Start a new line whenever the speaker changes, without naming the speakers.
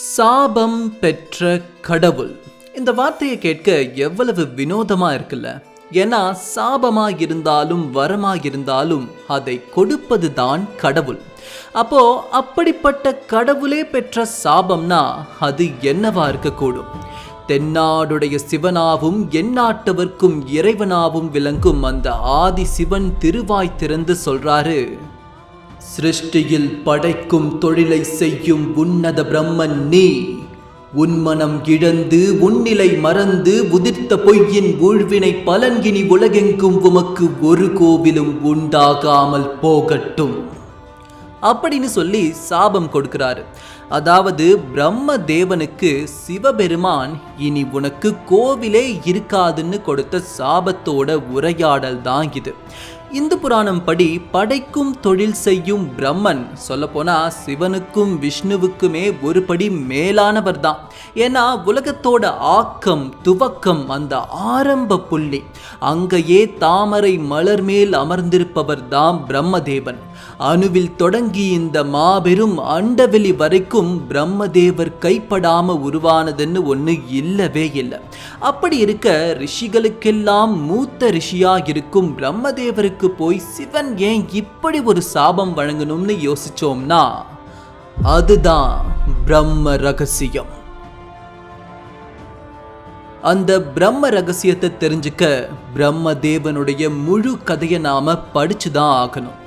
சாபம் பெற்ற கடவுள். இந்த வார்த்தையை கேட்க எவ்வளவு வினோதமா இருக்குல்ல. ஏன்னா சாபமா இருந்தாலும் வரமா இருந்தாலும் அதை கொடுப்பது தான் கடவுள். அப்போ அப்படிப்பட்ட கடவுளே பெற்ற சாபம்னா அது என்னவா இருக்கக்கூடும்? தென்னாடுடைய சிவனாவும் எந்நாட்டவர்க்கும் இறைவனாவும் விளங்கும் அந்த ஆதி சிவன் திருவாய் திறந்து சொல்றாரு, சிருஷ்டியில் படைக்கும் தொழிலை செய்யும் உன்னத பிரம்மன் நீ. உன்மனம் இழந்து உன்னிலை மறந்து உதிர்த்த பொய்யின் ஊழ்வினை பலன்கினி உலகெங்கும் உமக்கு ஒரு கோவிலும் உண்டாகாமல் போகட்டும் அப்படின்னு சொல்லி சாபம் கொடுக்கிறாரு. அதாவது பிரம்ம தேவனுக்கு சிவபெருமான் இனி உனக்கு கோவிலே இருக்காதுன்னு கொடுத்த சாபத்தோட உரையாடல் தான் இது. இந்து புராணம் படி படைக்கும் தொழில் செய்யும் பிரம்மன் சொல்லப்போனா சிவனுக்கும் விஷ்ணுவுக்குமே ஒரு படி மேலானவர் தான். ஏன்னா உலகத்தோட ஆக்கம் துவக்கம் அந்த ஆரம்ப புள்ளி, அங்கேயே தாமரை மலர் மேல் அமர்ந்திருப்பவர் தான் பிரம்மதேவன். அணுவில் தொடங்கி இந்த மாபெரும் அண்டவெளி வரைக்கும் பிரம்மதேவர் கைப்படாம உருவானதுன்னு ஒண்ணு இல்லவே இல்லை. அப்படி இருக்க ரிஷிகளுக்கெல்லாம் மூத்த ரிஷியா இருக்கும் பிரம்மதேவருக்கு போய் சிவன் ஏன் இப்படி ஒரு சாபம் வழங்கணும்னு யோசிச்சோம்னா அதுதான் பிரம்ம ரகசியம். அந்த பிரம்ம ரகசியத்தை தெரிஞ்சுக்க பிரம்மதேவனுடைய முழு கதையை நாம படிச்சுதான் ஆகணும்.